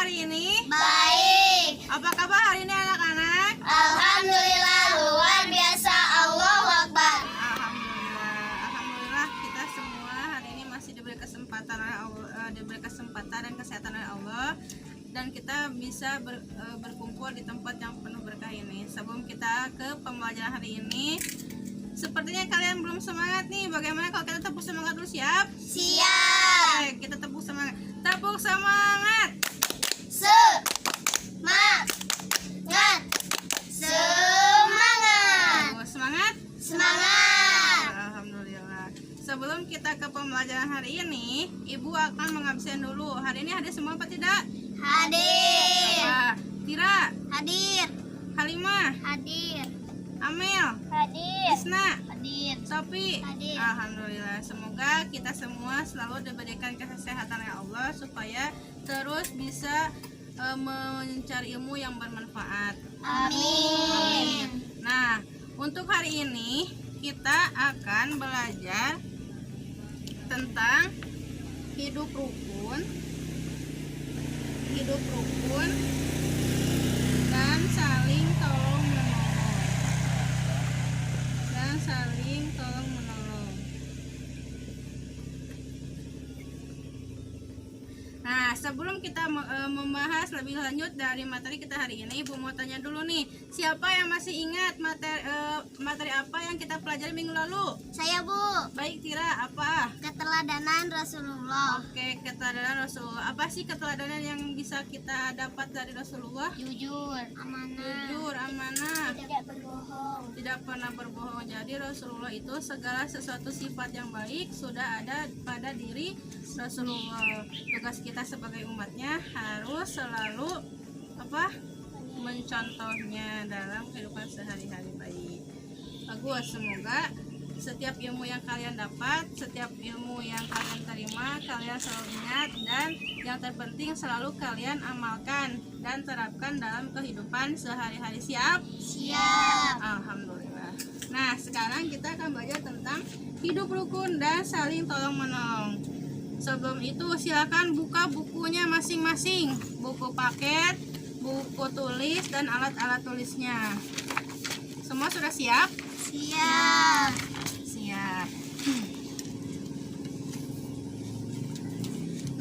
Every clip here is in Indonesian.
hari ini? Baik. Apa kabar hari ini anak-anak? Alhamdulillah luar biasa. Allahu Akbar. Alhamdulillah kita semua hari ini masih diberi kesempatan oleh Allah, diberi kesempatan dan kesehatan oleh Allah, dan kita bisa berkumpul di tempat yang penuh berkah ini. Sebelum kita ke pembelajaran hari ini, sepertinya kalian belum semangat nih. Bagaimana kalau kita tepuk semangat dulu? Siap? Siap. Oke, kita tepuk semangat. Tepuk semangat. Semangat. Semangat. Semangat. Semangat. Alhamdulillah. Sebelum kita ke pembelajaran hari ini, Ibu akan mengabsen dulu. Hari ini hadir semua apa tidak? Hadir. Apa? Tira, Hadir. Halimah, Hadir. Amel, Hadir. Isna, Hadir. Sofi. Hadir. Alhamdulillah. Semoga kita semua selalu diberikan kesehatan oleh Allah supaya terus bisa mencari ilmu yang bermanfaat. Amin. Nah, untuk hari ini kita akan belajar tentang hidup rukun dan saling tolong menolong. Nah, sebelum kita membahas lebih lanjut dari materi kita hari ini, Ibu mau tanya dulu nih, siapa yang masih ingat materi apa yang kita pelajari minggu lalu? Saya, Bu. Baik, Tira, apa? Keteladanan Rasulullah. Oke, keteladanan Rasulullah. Apa sih keteladanan yang bisa kita dapat dari Rasulullah? Jujur, amanah, Jujur, amanah, tidak berbohong. tidak pernah berbohong. Jadi Rasulullah itu segala sesuatu sifat yang baik sudah ada pada diri Rasulullah. Tugas kita sebagai umatnya harus selalu mencontohnya dalam kehidupan sehari-hari baik. Bagus, semoga setiap ilmu yang kalian dapat, setiap ilmu yang kalian terima, kalian selalu ingat, dan yang terpenting selalu kalian amalkan dan terapkan dalam kehidupan sehari-hari. Siap? Siap. Alhamdulillah. Nah, sekarang kita akan belajar tentang hidup rukun dan saling tolong menolong. Sebelum itu silakan buka bukunya masing-masing, buku paket, buku tulis, dan alat-alat tulisnya. Semua sudah siap? Siap. Siap.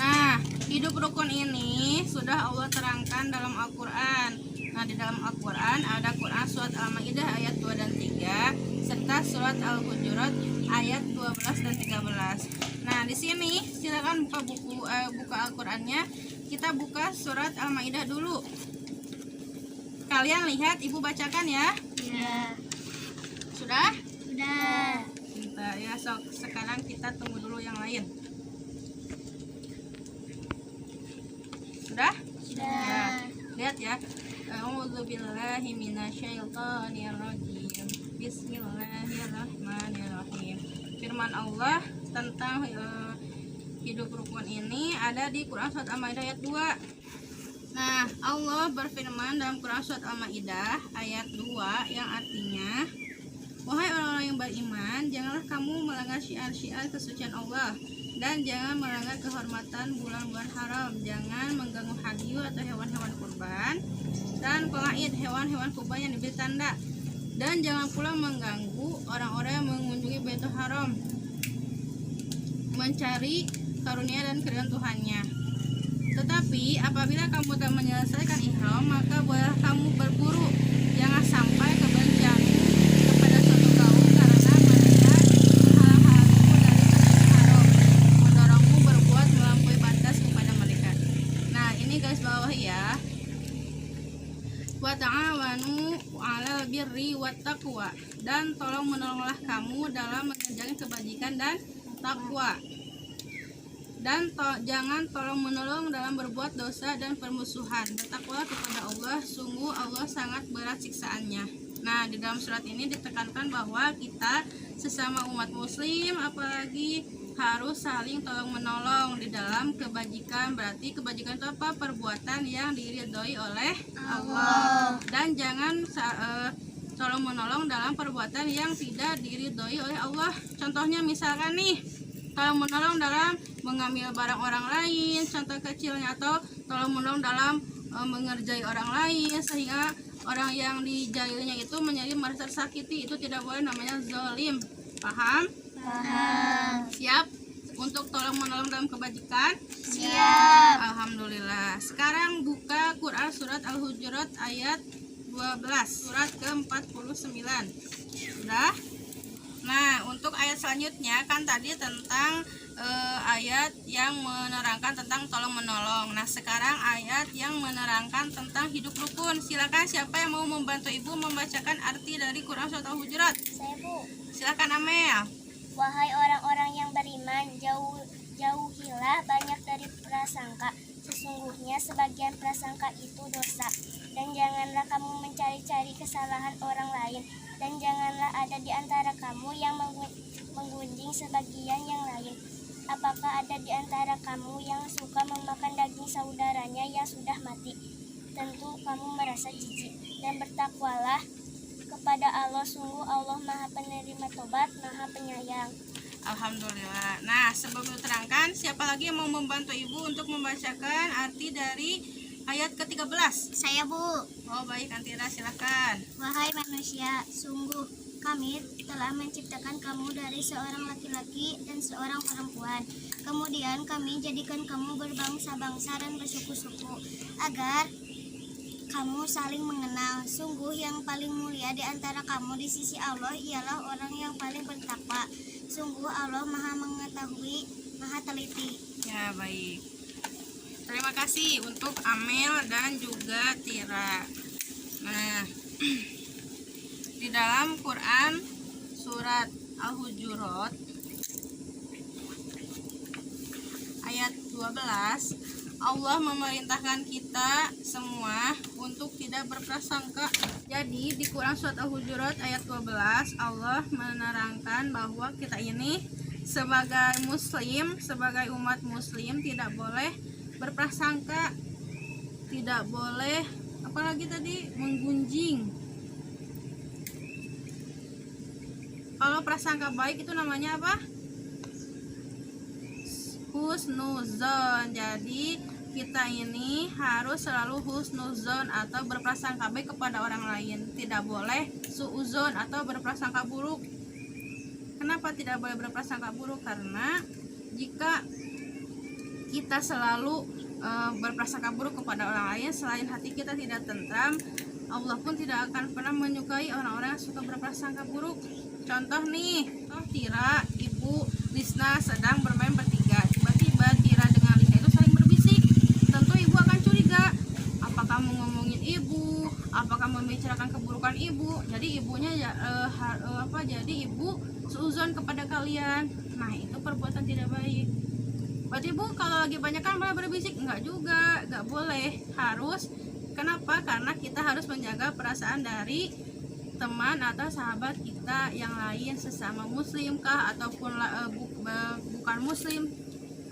Nah, hidup rukun ini sudah Allah terangkan dalam Al-Quran. Nah, di dalam Al-Quran ada Quran surat Al-Maidah ayat 2 dan 3 serta surat Al-Hujurat ayat 12 dan 13. Nah, di sini silakan buka Al-Qur'annya. Kita buka surat Al-Maidah dulu. Kalian lihat, Ibu bacakan ya. Ya. Sudah? Sudah. Bentar ya, sekarang kita tunggu dulu yang lain. Sudah? Sudah. Lihat ya. A'udzubillahi minasyaitonirrajim. Bismillahirrahmanirrahim. Firman Allah tentang hidup rukun ini ada di Quran surat Al-Maidah ayat 2. Nah, Allah berfirman dalam Quran surat Al-Maidah ayat 2 yang artinya, wahai orang-orang yang beriman, janganlah kamu melanggar syiar-syiar kesucian Allah, dan jangan melanggar kehormatan bulan-bulan haram, jangan mengganggu hadyu atau hewan-hewan kurban dan pengait hewan-hewan kurban yang diberi tanda, dan jangan pula mengganggu orang-orang yang mengunjungi Baitul Haram mencari karunia dan keridhaan Tuhannya. Tetapi apabila kamu tak menyelesaikan ihram, maka bolehlah kamu berburu, jangan sampai kebencianmu kepada suatu kaum karena mereka menghalang-halangimu dari Masjidil Haram, mendorongmu berbuat melampaui batas kepada mereka. Nah, ini garis bawah ya. Wa ta'awanu 'alal birri wat taqwa, dan tolong menolonglah kamu dalam mengerjakan kebajikan dan takwa, dan jangan tolong menolong dalam berbuat dosa dan permusuhan. Bertakwalah kepada Allah, sungguh Allah sangat berat siksaannya. Nah, di dalam surat ini ditekankan bahwa kita sesama umat muslim apalagi harus saling tolong menolong di dalam kebajikan. Berarti kebajikan itu apa? Perbuatan yang diridhoi oleh Allah. Dan jangan tolong menolong dalam perbuatan yang tidak diridhoi oleh Allah. Contohnya misalkan nih, tolong menolong dalam mengambil barang orang lain, contoh kecilnya, atau tolong menolong dalam mengerjai orang lain sehingga orang yang dijahilinya itu menjadi merasa tersakiti. Itu tidak boleh, namanya zalim. Paham? Paham. Siap untuk tolong menolong dalam kebajikan? Siap. Alhamdulillah. Sekarang buka Quran surat Al-Hujurat ayat 12, surat ke-49. Sudah? Nah, untuk ayat selanjutnya kan tadi tentang ayat yang menerangkan tentang tolong menolong. Nah, sekarang ayat yang menerangkan tentang hidup rukun. Silakan, siapa yang mau membantu Ibu membacakan arti dari Quran surat Al-Hujurat? Saya, Bu. Silakan, Amel. Wahai orang-orang yang beriman, jauhilah banyak dari prasangka. Sesungguhnya sebagian prasangka itu dosa. Dan janganlah kamu mencari-cari kesalahan orang lain. Dan janganlah ada di antara kamu yang menggunjing sebagian yang lain. Apakah ada di antara kamu yang suka memakan daging saudaranya yang sudah mati? Tentu kamu merasa jijik. Dan bertakwalah kepada Allah, sungguh Allah Maha Penerima Tobat, Maha Penyayang. Alhamdulillah. Nah, sebelum diterangkan, siapa lagi yang mau membantu Ibu untuk membacakan arti dari ayat ke-13? Saya, Bu. Oh, baik, Antira, silakan. Wahai manusia, sungguh kami telah menciptakan kamu dari seorang laki-laki dan seorang perempuan. Kemudian kami jadikan kamu berbangsa-bangsa dan bersuku-suku agar kamu saling mengenal. Sungguh yang paling mulia di antara kamu di sisi Allah ialah orang yang paling bertakwa. Sungguh Allah Maha mengetahui, Maha teliti. Ya, baik. Terima kasih untuk Amel dan juga Tira. Nah, di dalam Quran surat Al-Hujurat ayat 12, Allah memerintahkan kita semua untuk tidak berprasangka. Jadi di Quran surat Al-Hujurat ayat 12, Allah menerangkan bahwa kita ini sebagai muslim, sebagai umat muslim tidak boleh berprasangka, tidak boleh apalagi tadi menggunjing. Kalau prasangka baik itu namanya apa? Husnuzon. Jadi kita ini harus selalu husnuzon atau berprasangka baik kepada orang lain. Tidak boleh suuzon atau berprasangka buruk. Kenapa tidak boleh berprasangka buruk? Karena jika kita selalu berprasangka buruk kepada orang lain, selain hati kita tidak tentram, Allah pun tidak akan pernah menyukai orang-orang yang suka berprasangka buruk. Contoh nih, Tira, Ibu, Lisna sedang bermain bertiga. Tiba-tiba Tira dengan Lisna itu saling berbisik. Tentu Ibu akan curiga. Apakah mau ngomongin Ibu? Apakah membicarakan keburukan Ibu? Jadi ibunya jadi Ibu suuzon kepada kalian. Nah, itu perbuatan tidak baik. Berarti Bu, kalau lagi banyak kan malah berbisik? Enggak juga, enggak boleh. Harus. Kenapa? Karena kita harus menjaga perasaan dari teman atau sahabat kita yang lain, sesama muslim kah ataupun bukan muslim,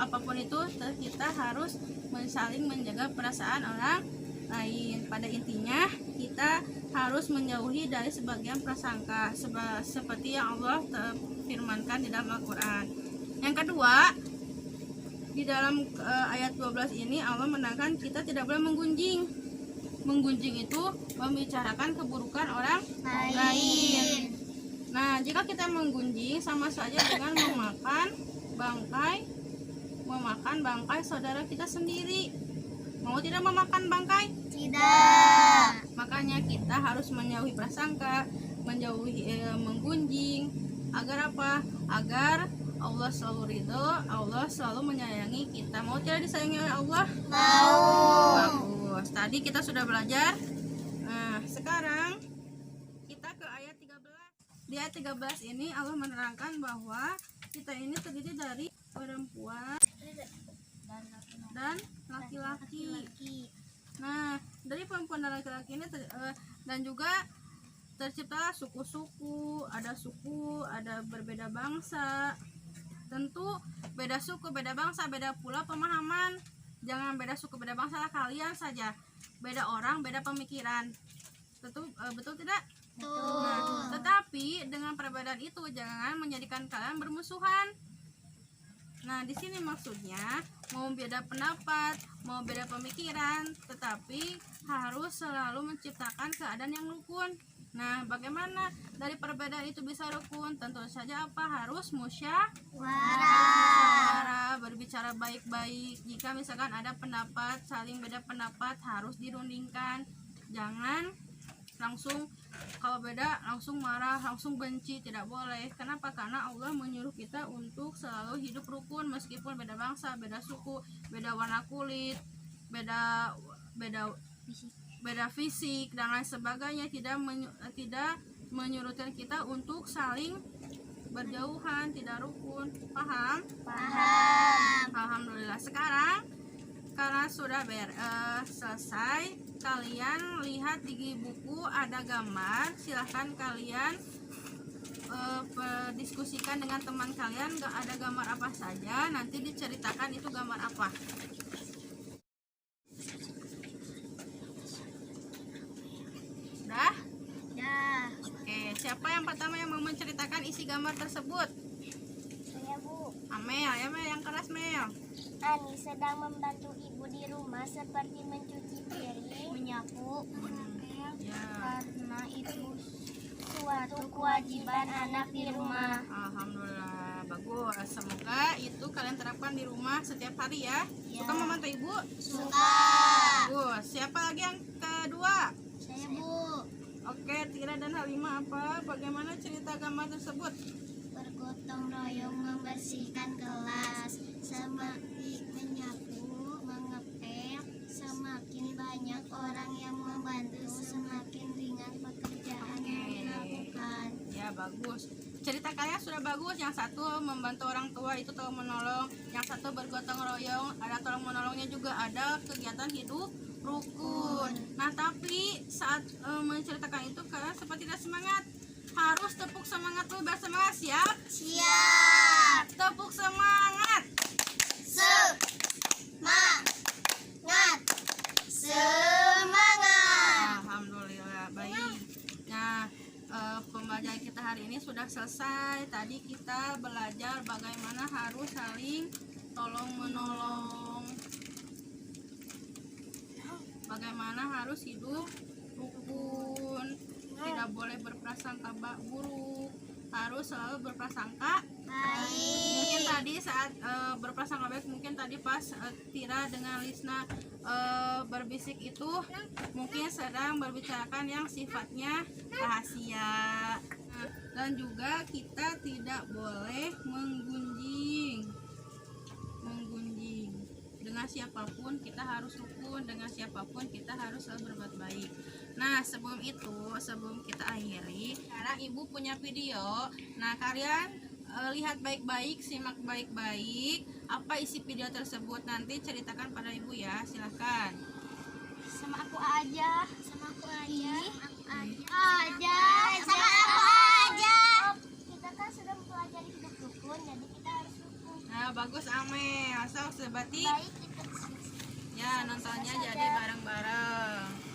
apapun itu kita harus saling menjaga perasaan orang lain. Pada intinya kita harus menjauhi dari sebagian prasangka seperti yang Allah firmankan di dalam Al-Quran. Yang kedua, di dalam ayat 12 ini Allah menerangkan kita tidak boleh menggunjing. Menggunjing itu membicarakan keburukan orang lain. Nah, jika kita menggunjing sama saja dengan memakan bangkai saudara kita sendiri. Mau tidak memakan bangkai? Tidak. Makanya kita harus menjauhi prasangka, menjauhi menggunjing. Agar apa? Agar Allah selalu ridho, Allah selalu menyayangi kita. Mau tidak disayangi oleh Allah? Mau. Bagus. Tadi kita sudah belajar. Nah, sekarang kita ke ayat 13. Di ayat 13 ini Allah menerangkan bahwa kita ini terdiri dari perempuan dan laki-laki. Nah, dari perempuan dan laki-laki ini dan juga tercipta suku-suku, ada berbeda bangsa. Tentu beda suku, beda bangsa, beda pula pemahaman. Jangan beda suku, beda bangsa lah kalian saja. Beda orang, beda pemikiran. Tentu betul tidak? Betul. Nah, tetapi dengan perbedaan itu jangan menjadikan kalian bermusuhan. Nah, di sini maksudnya mau beda pendapat, mau beda pemikiran, tetapi harus selalu menciptakan keadaan yang rukun. Nah, bagaimana dari perbedaan itu bisa rukun? Tentu saja harus musyawarah, berbicara baik-baik. Jika misalkan ada pendapat, saling beda pendapat harus dirundingkan. Jangan langsung kalau beda langsung marah, langsung benci, tidak boleh. Kenapa? Karena Allah menyuruh kita untuk selalu hidup rukun meskipun beda bangsa, beda suku, beda warna kulit, beda fisik dan lain sebagainya, tidak menyuruhkan kita untuk saling berjauhan, tidak rukun. Paham? Alhamdulillah. Sekarang karena sudah selesai, kalian lihat di buku ada gambar, silahkan kalian diskusikan dengan teman kalian. Gak ada gambar apa saja, nanti diceritakan itu gambar apa. Sudah? Oke, siapa yang pertama yang mau menceritakan isi gambar tersebut? Saya, Bu. Amel, ya Mel, yang keras Mel. Ani sedang membantu ibu di rumah seperti mencuci piring, menyapu, mengepel, karena itu suatu kewajiban anak di rumah. Alhamdulillah, bagus. Semoga itu kalian terapkan di rumah setiap hari ya. Suka membantu ibu? Suka. Bagus. Siapa lagi yang kedua? Saya, Bu. Oke, Tira dan Halimah, bagaimana cerita gambar tersebut? Bergotong royong membersihkan kelas, semakin menyapu, mengepel, semakin banyak orang yang membantu, semakin ringan pekerjaan yang dilakukan. Ya, bagus. Cerita kalian sudah bagus. Yang satu membantu orang tua, itu tolong menolong. Yang satu bergotong royong, ada tolong menolongnya juga, ada kegiatan hidup rukun. Nah, tapi saat menceritakan itu kalian seperti tidak semangat. Harus tepuk semangat dulu, biar semangat. Siap? Siap. Tepuk semangat. Semangat. Alhamdulillah, baik. Nah, pembelajaran kita hari ini sudah selesai. Tadi kita belajar bagaimana harus saling tolong menolong, bagaimana harus hidup rukun, tidak boleh berprasangka buruk, harus selalu berprasangka Baik. Mungkin tadi saat berprasangka baik, mungkin tadi pas Tira dengan Lisna berbisik itu mungkin sedang berbicarakan yang sifatnya rahasia. Nah, dan juga kita tidak boleh menggunjing dengan siapapun. Kita harus rukun dengan siapapun, kita harus selalu berbuat baik. Nah, sebelum kita akhiri, sekarang ibu punya video. Nah, kalian lihat baik-baik, simak baik-baik apa isi video tersebut, nanti ceritakan pada ibu ya. Silahkan. Sama aku aja. Sama aku aja. Kita kan sudah mempelajari hidup rukun, jadi kita harus rukun. Nah, bagus Amel. Asal sebati Baik, kita ya, nontonnya jadi bareng-bareng.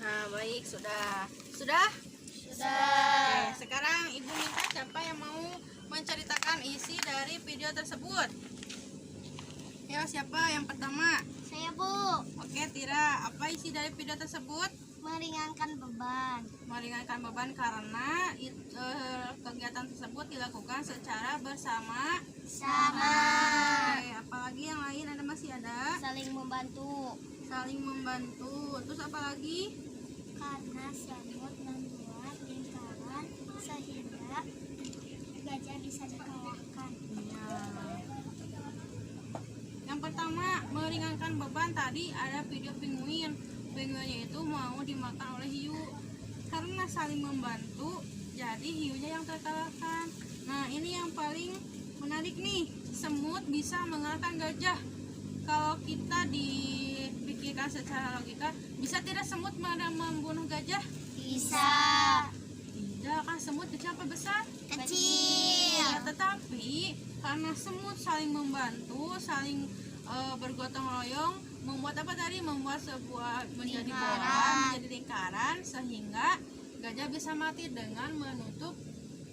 Nah, baik, sudah. Oke, sekarang ibu minta siapa yang mau menceritakan isi dari video tersebut. Ya, siapa yang pertama? Saya, Bu. Oke, Tira, apa isi dari video tersebut? Meringankan beban. Meringankan beban karena kegiatan tersebut dilakukan secara bersama. Oke, apalagi yang lain masih ada? Saling membantu. Terus apa lagi? Karena semut membuat lingkaran sehingga gajah bisa dikalahkan. Iya. Yang pertama, meringankan beban, tadi ada video penguin. Penguinnya itu mau dimakan oleh hiu. Karena saling membantu, jadi hiunya yang terkalahkan. Nah, ini yang paling menarik nih. Semut bisa mengalahkan gajah. Kalau kita dipikirkan secara logika, bisa tidak semut membunuh gajah? Bisa. Tidak, kan semut kecil apa besar? Kecil. Ya, tetapi karena semut saling membantu, saling bergotong royong, membuat apa tadi? Membuat sebuah menjadi bola, menjadi lingkaran, sehingga gajah bisa mati dengan menutup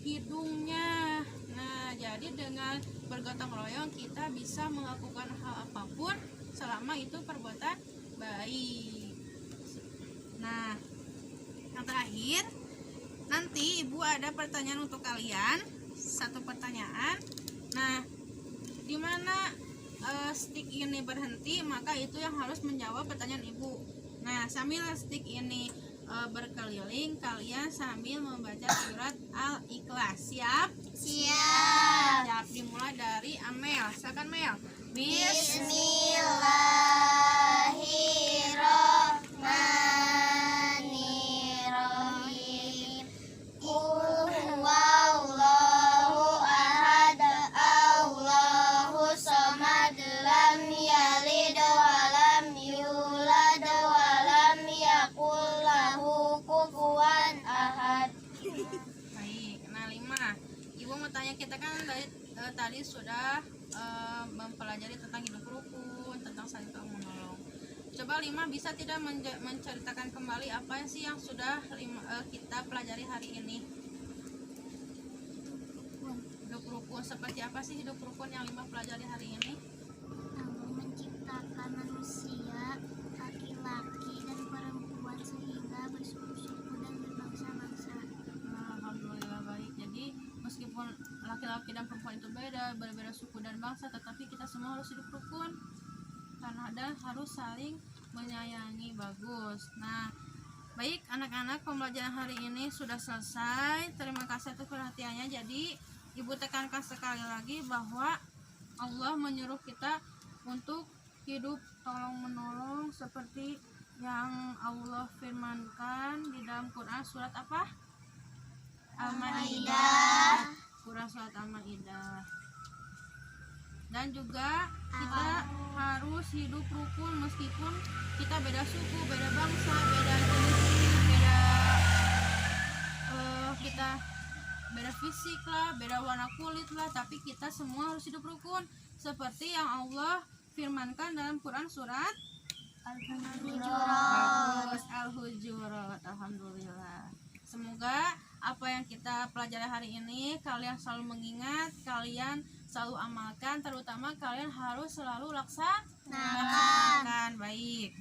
hidungnya. Nah, jadi dengan bergotong royong kita bisa melakukan hal apapun selama itu perbuatan baik. Nah, yang terakhir, nanti ibu ada pertanyaan untuk kalian, satu pertanyaan. Nah, di mana stick ini berhenti, maka itu yang harus menjawab pertanyaan ibu. Nah, sambil stick ini berkeliling, kalian sambil membaca surat Al-Ikhlas. Siap? Siap. Siap. Dimulai dari Amel. Silakan Mel. Bismillahirrahmanirrahim. Qul huwallahu ahad, Allahus samad, lam yalid wa lam yulad wa lam yakul lahu kufuwan ahad. Baik. Nah, 5. Ibu mau tanya, kita kan tadi sudah mempelajari tentang hidup rukun, tentang saling tolong menolong. Coba 5 bisa tidak menceritakan kembali apa sih yang sudah kita pelajari hari ini? Hidup rukun, seperti apa sih hidup rukun yang 5 pelajari hari ini? Allah menciptakan manusia laki-laki dan perempuan sehingga bersuku-suku dan berbangsa-bangsa. Alhamdulillah, baik. Jadi meskipun laki-laki dan perempuan itu berbeda suku dan bangsa, tetapi kita semua harus hidup rukun dan harus saling menyayangi. Bagus. Nah, baik anak-anak, pembelajaran hari ini sudah selesai. Terima kasih atas perhatiannya. Jadi ibu tekankan sekali lagi bahwa Allah menyuruh kita untuk hidup tolong menolong seperti yang Allah firmankan di dalam Quran surat apa? Al-Maidah. Quran surat Al-Maidah. Dan juga kita harus hidup rukun meskipun kita beda suku, beda bangsa, beda jenis, kita beda fisik lah, beda warna kulit lah, tapi kita semua harus hidup rukun seperti yang Allah firmankan dalam Quran surat Al-Hujurat. Alhamdulillah. Semoga apa yang kita pelajari hari ini kalian selalu mengingat, kalian selalu amalkan, terutama kalian harus selalu laksanakan. Baik.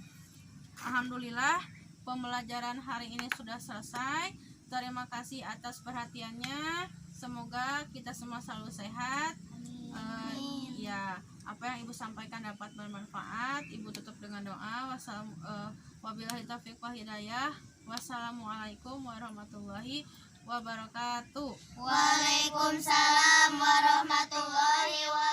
Alhamdulillah, pembelajaran hari ini sudah selesai. Terima kasih atas perhatiannya. Semoga kita semua selalu sehat. Ya, apa yang ibu sampaikan dapat bermanfaat. Ibu tutup dengan doa. Wabillahi taufiq wal hidayah. Wassalamualaikum warahmatullahi wabarakatuh. Waalaikumsalam warahmatullahi wabarakatuh.